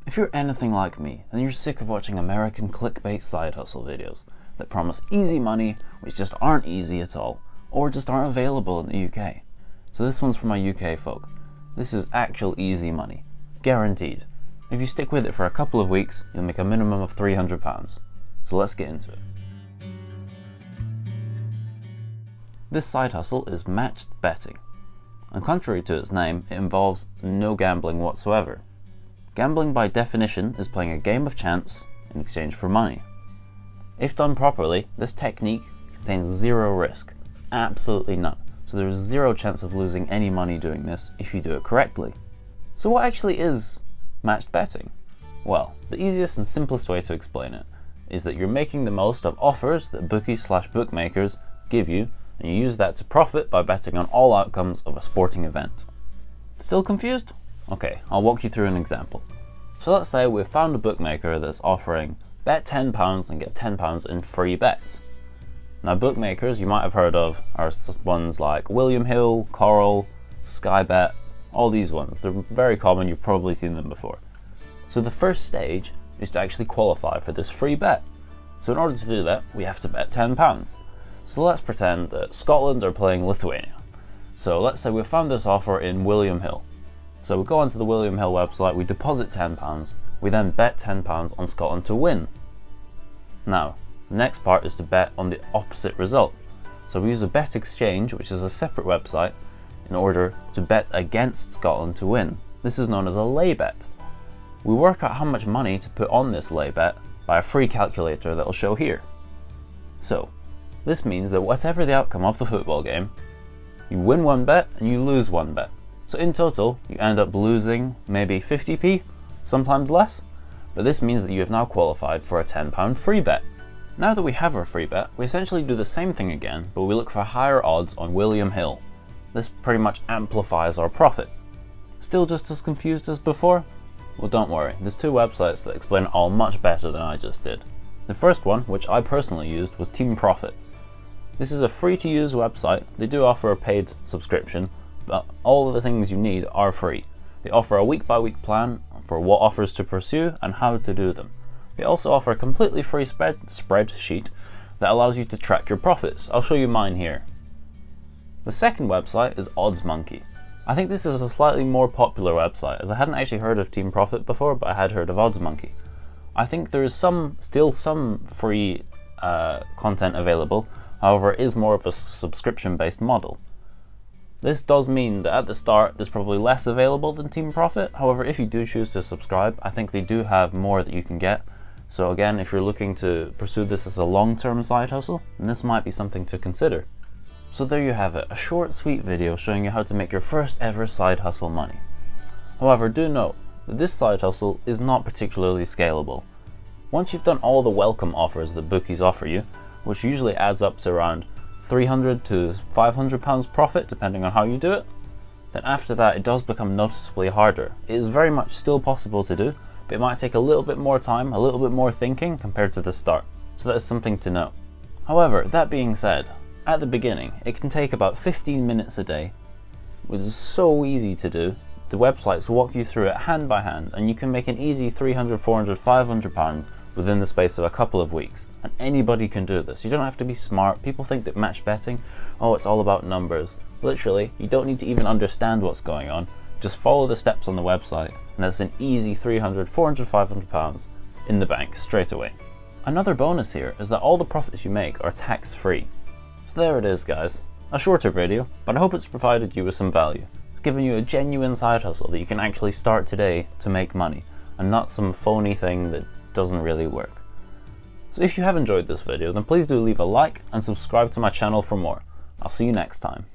If you're anything like me, then you're sick of watching American clickbait side hustle videos that promise easy money, which just aren't easy at all, or just aren't available in the UK. So this one's for my UK folk. This is actual easy money, guaranteed. If you stick with it for a couple of weeks, you'll make a minimum of £300. So let's get into it. This side hustle is matched betting. And contrary to its name, it involves no gambling whatsoever. Gambling by definition is playing a game of chance in exchange for money. If done properly, this technique contains zero risk, absolutely none. So there is zero chance of losing any money doing this if you do it correctly. So what actually is matched betting? Well, the easiest and simplest way to explain it is that you're making the most of offers that bookies/bookmakers give you, and you use that to profit by betting on all outcomes of a sporting event. Still confused? Okay, I'll walk you through an example. So let's say we've found a bookmaker that's offering bet £10 and get £10 in free bets. Now bookmakers you might have heard of are ones like William Hill, Coral, Sky Bet, all these ones. They're very common, you've probably seen them before. So the first stage is to actually qualify for this free bet. So in order to do that, we have to bet £10. So let's pretend that Scotland are playing Lithuania. So let's say we've found this offer in William Hill. So we go onto the William Hill website, we deposit £10, we then bet £10 on Scotland to win. Now, the next part is to bet on the opposite result. So we use a bet exchange, which is a separate website, in order to bet against Scotland to win. This is known as a lay bet. We work out how much money to put on this lay bet by a free calculator that will show here. So, this means that whatever the outcome of the football game, you win one bet and you lose one bet. So in total, you end up losing maybe 50p, sometimes less, but this means that you have now qualified for a £10 free bet. Now that we have our free bet, we essentially do the same thing again, but we look for higher odds on William Hill. This pretty much amplifies our profit. Still just as confused as before? Well, don't worry, there's two websites that explain it all much better than I just did. The first one, which I personally used, was Team Profit. This is a free to use website. They do offer a paid subscription, but all of the things you need are free. They offer a week by week plan for what offers to pursue and how to do them. They also offer a completely free spreadsheet that allows you to track your profits. I'll show you mine here. The second website is OddsMonkey. I think this is a slightly more popular website, as I hadn't actually heard of Team Profit before, but I had heard of OddsMonkey. I think there is still some free content available, however it is more of a subscription based model. This does mean that at the start there's probably less available than Team Profit, however if you do choose to subscribe, I think they do have more that you can get. So again, if you're looking to pursue this as a long-term side hustle, then this might be something to consider. So there you have it, a short sweet video showing you how to make your first ever side hustle money. However, do note that this side hustle is not particularly scalable. Once you've done all the welcome offers that bookies offer you, which usually adds up to around £300 to £500 profit depending on how you do it, then after that it does become noticeably harder. It is very much still possible to do, but it might take a little bit more time, a little bit more thinking compared to the start. So that is something to note. However, that being said, at the beginning, it can take about 15 minutes a day, which is so easy to do. The websites walk you through it hand by hand, and you can make an easy £300, £400, £500 within the space of a couple of weeks. And anybody can do this. You don't have to be smart. People think that match betting, oh, it's all about numbers. Literally, you don't need to even understand what's going on. Just follow the steps on the website, and that's an easy £300, £400, £500 in the bank straight away. Another bonus here is that all the profits you make are tax-free. So there it is, guys. A shorter video, but I hope it's provided you with some value. It's given you a genuine side hustle that you can actually start today to make money, and not some phony thing that doesn't really work. So if you have enjoyed this video, then please do leave a like and subscribe to my channel for more. I'll see you next time.